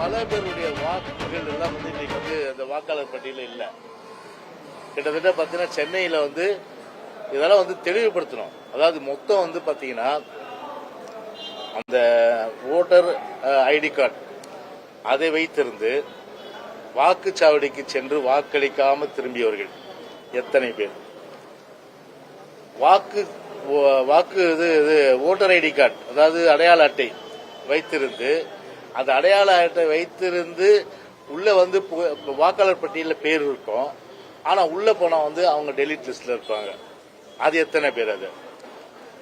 பல பேருடைய வாக்குகள் எல்லாம் வந்து இன்னைக்கு வந்து அந்த வாக்காளர் பட்டியலில் இல்லை. கிட்டத்தட்ட பார்த்தீங்கன்னா சென்னையில் வந்து இதெல்லாம் வந்து தெளிவுபடுத்தணும். அதாவது மொத்தம் வந்து பார்த்தீங்கன்னா அந்த ஓட்டர் ஐடி கார்டு அதை வைத்திருந்து வாக்குச்சாவடிக்கு சென்று வாக்களிக்காம திரும்பியவர்கள் எத்தனை பேர்? வாக்கு இது ஓட்டர் ஐடி கார்டு அதாவது அடையாள அட்டை வைத்திருந்து அந்த அடையாள அட்டை வைத்திருந்து உள்ள வந்து வாக்காளர் பட்டியலில் பேர் இருக்கும். ஆனா உள்ள போனா வந்து அவங்க டெலிட் லிஸ்ட்ல இருப்பாங்க. அது எத்தனை பேர்? அது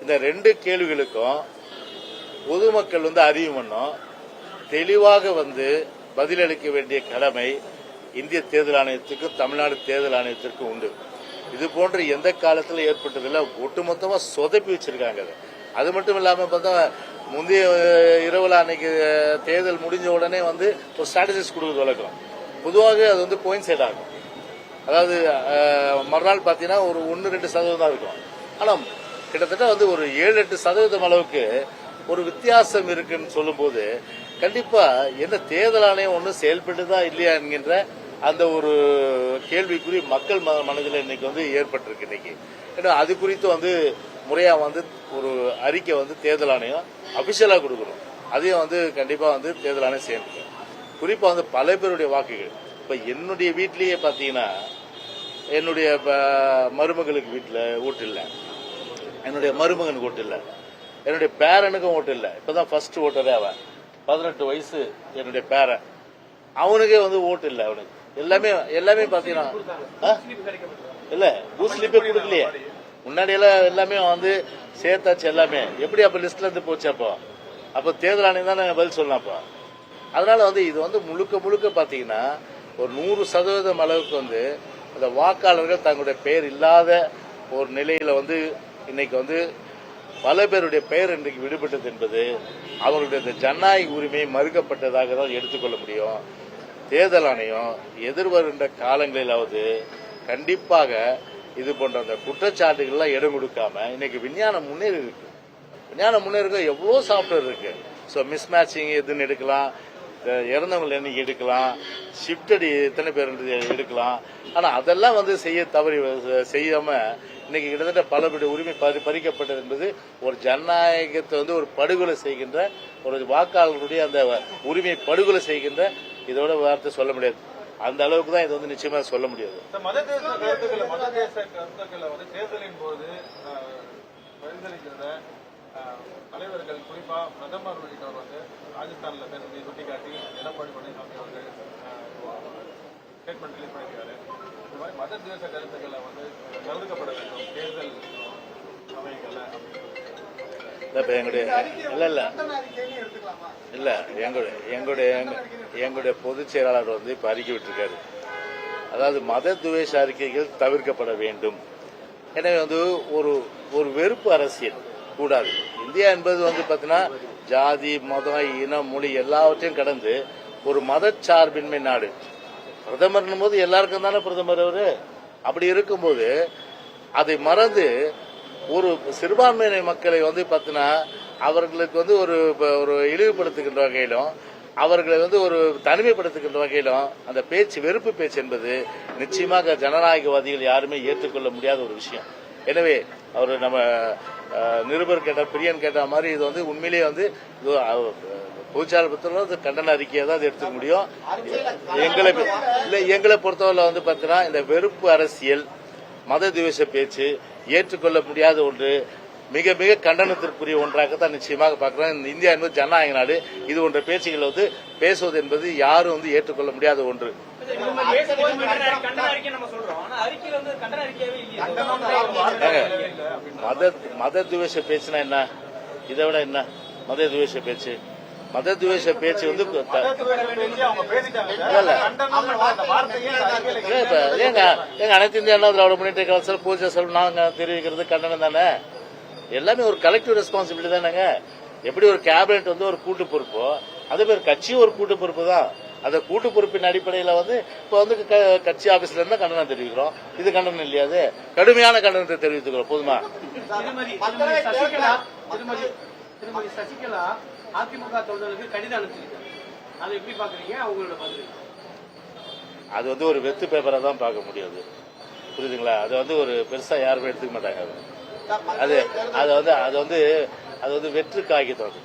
இந்த ரெண்டு கேள்விகளுக்கும் பொதுமக்கள் வந்து அறிவு பண்ணும். தெளிவாக வந்து பதிலளிக்க வேண்டிய கடமை இந்திய தேர்தல் ஆணையத்துக்கும் தமிழ்நாடு தேர்தல் ஆணையத்திற்கும் உண்டு. இது போன்ற எந்த காலத்தில் ஏற்பட்டதில்லை. ஒட்டுமொத்தமா சொதப்பி வச்சிருக்காங்க. அது மட்டும் இல்லாம பார்த்தா முந்தைய இரவுல அன்னைக்கு தேர்தல் முடிஞ்ச உடனே வந்து ஒரு ஸ்ட்ராட்டஜிஸ் கொடுக்குறது வழக்கம். பொதுவாக அது வந்து கோயின்சைட் ஆகும். அதாவது மறுநாள் பார்த்தீங்கன்னா ஒரு 1-2% தான் இருக்கும். ஆனால் கிட்டத்தட்ட வந்து ஒரு 7-8% அளவுக்கு ஒரு வித்தியாசம் இருக்குன்னு சொல்லும்போது கண்டிப்பா என்ன தேர்தல் ஆணையம் ஒன்றும் செயல்பட்டுதா இல்லையா என்கின்ற அந்த ஒரு கேள்விக்குறி மக்கள் மனதில் இன்னைக்கு வந்து ஏற்பட்டிருக்கு. இன்னைக்கு ஏன்னா அது குறித்து வந்து முறையா வந்து ஒரு அறிக்கை வந்து தேர்தல் ஆணையம் அபிஷியலா கொடுக்கணும். அதையும் வந்து கண்டிப்பா வந்து தேர்தல் ஆணையம் செய்யணும். குறிப்பா வந்து பல பேருடைய வாக்குகள் இப்ப என்னுடைய வீட்லயே பாத்தீங்கன்னா என்னுடைய மருமகளுக்கு வீட்டுல ஓட்டு இல்லை, என்னுடைய மருமகனுக்கு ஓட்டு இல்லை, என்னுடைய பேரனுக்கும் ஓட்டு இல்லை. இப்பதான் ஃபர்ஸ்ட் ஓட்டரே அவன் 18 வயசு என்னுடைய பேரன், அவனுக்கே வந்து ஓட்டு இல்லை. அவனுக்கு எல்லாமே பாத்தீங்கன்னா இல்ல பூத் ஸ்லிப்பே கொடுக்கலையே. முன்னாடி எல்லாம் எல்லாமே வந்து சேர்த்தாச்சு. எல்லாமே எப்படி அப்ப லிஸ்ட்ல இருந்து போச்சு? அப்போ தேர்தல் ஆணையம் தான் பதில் சொல்லலாம். அப்போ அதனால வந்து இது வந்து முழுக்க பாத்தீங்கன்னா ஒரு 100% அளவுக்கு வந்து அந்த வாக்காளர்கள் தங்களுடைய பெயர் இல்லாத ஒரு நிலையில வந்து இன்னைக்கு வந்து பல பேருடைய பெயர் இன்றைக்கு விடுபட்டது என்பது அவர்களுடைய இந்த ஜனநாயக உரிமை மறுக்கப்பட்டதாக தான் எடுத்துக்கொள்ள முடியும். தேர்தல் ஆணையம் எதிர்வருகின்ற காலங்களிலாவது கண்டிப்பாக இது போன்ற அந்த குற்றச்சாட்டுகள்லாம் இடம் கொடுக்காம இன்னைக்கு விஞ்ஞானம் முன்னேறி இருக்கு. விஞ்ஞானம் முன்னேறிக்க எவ்வளோ சாஃப்ட்வேர் இருக்கு. ஸோ மிஸ் மேட்சிங் எதுன்னு எடுக்கலாம், இறந்தவங்களை எண்ணிக்கை எடுக்கலாம், ஷிஃப்டடி எத்தனை பேர் எடுக்கலாம். ஆனா அதெல்லாம் வந்து செய்யாம இன்னைக்கு கிட்டத்தட்ட பல பேருடைய உரிமை பறிக்கப்பட்டது என்பது ஒரு ஜனநாயகத்தை வந்து ஒரு படுகொலை செய்கின்ற ஒரு வாக்காளர்களுடைய அந்த உரிமை படுகொலை செய்கின்ற இதோட வார்த்தை சொல்ல முடியாது. அந்த அளவுக்கு தான் இது வந்து நிச்சயமா சொல்ல முடியாது. தேர்தலின் போது தலைவர்கள் குறிப்பா பிரதமர் உள்ளிட்டவர் வந்து ராஜஸ்தான்ல பேசுவதை சுட்டிக்காட்டி எடப்பாடி பழனிசாமி அவர்கள் ஸ்டேட்மெண்ட் ரிலீஸ் பண்ணியிருக்காரு. இந்த மாதிரி மத தேச கருத்துக்களை வந்து கருதுக்கப்பட வேண்டும் தேர்தல் சமயங்கள்ல. எங்களுடைய பொதுச் செயலாளர் வந்து இப்ப அறிக்கை விட்டிருக்காரு. அதாவது மத துவேஷ அறிக்கைகள் தவிர்க்கப்பட வேண்டும். எனவே வந்து ஒரு வெறுப்பு அரசியல் கூடாது. இந்தியா என்பது வந்து பாத்தீங்கன்னா ஜாதி மதம் இனம் மொழி எல்லாவற்றையும் கடந்து ஒரு மதச்சார்பின்மை நாடு. பிரதமர் போது எல்லாருக்கும் தானே பிரதமர் அவரு. அப்படி இருக்கும்போது அதை மறந்து ஒரு சிறுபான்மையின மக்களை வந்து பாத்தீங்கன்னா அவர்களுக்கு வந்து ஒரு இழிவுபடுத்துகின்ற வகையிலும் அவர்களை வந்து ஒரு தனிமைப்படுத்துகின்ற வகையிலும் அந்த பேச்சு வெறுப்பு பேச்சு என்பது நிச்சயமாக ஜனநாயகவாதிகள் யாருமே ஏற்றுக்கொள்ள முடியாத ஒரு விஷயம். எனவே அவர் நம்ம நிருபர் கேட்ட பிரியன் கேட்ட மாதிரி இது வந்து உண்மையிலேயே வந்து பொதுச்சாளர் கண்டன அறிக்கையை தான் எடுத்துக்க முடியும். எங்களை பொறுத்தவரை வந்து பாத்தீங்கன்னா இந்த வெறுப்பு அரசியல் மத துவேஷ பேச்சு ஏற்றுக்கொள்ள முடியாத ஒன்று, மிக மிக கண்டனத்திற்குரிய ஒன்றாகத்தான் நிச்சயமாக பார்க்கிறோம். இந்தியா என்பது ஜனநாயக நாடு. இது போன்ற பேச்சுகளை வந்து பேசுவது என்பது யாரும் வந்து ஏற்றுக்கொள்ள முடியாத ஒன்று. மத துவேஷ பேச்சுனா என்ன? இதை விட என்ன மத துவேஷ பேச்சு? மத துவேஷ பேச்சு வந்து எங்க அனைத்து இந்திய அண்ணா திராவிட முன்னேற்ற கழகத்தில் பூஜை செல்வம் நாங்க தெரிவிக்கிறது கண்டனம் தானே. எல்லாமே ஒரு கலெக்டிவ் ரெஸ்பான்சிபிலிட்டி தானேங்க. எப்படி ஒரு கேபினெட் வந்து ஒரு கூட்டு பொறுப்போ அதே மாதிரி கட்சியும் ஒரு கூட்டு பொறுப்பு தான். அந்த கூட்டு பொறுப்பின் அடிப்படையில் வந்து இப்ப வந்து கட்சி ஆபீஸ்ல இருந்தா கண்டனம் தெரிவிக்கிறோம். இது கண்டனம் இல்லையாது, கடுமையான கண்டனத்தை தெரிவித்துக்கிறோம். போதுமா? திருமதி சசிகலா அதிமுக தொண்டர்களுக்கு கடிதம் அனுப்பிச்சிருக்காங்க. அதை எப்படி பாக்குறீங்க அவங்களோட பதில்? அது வந்து ஒரு வெத்து பேப்பரை தான் பார்க்க முடியாது, புரியுதுங்களா? அது வந்து ஒரு பெருசா யாருமே எடுத்துக்க மாட்டாங்க. அது அது வந்து அது வந்து அது வந்து வெற்று காகிதம். அது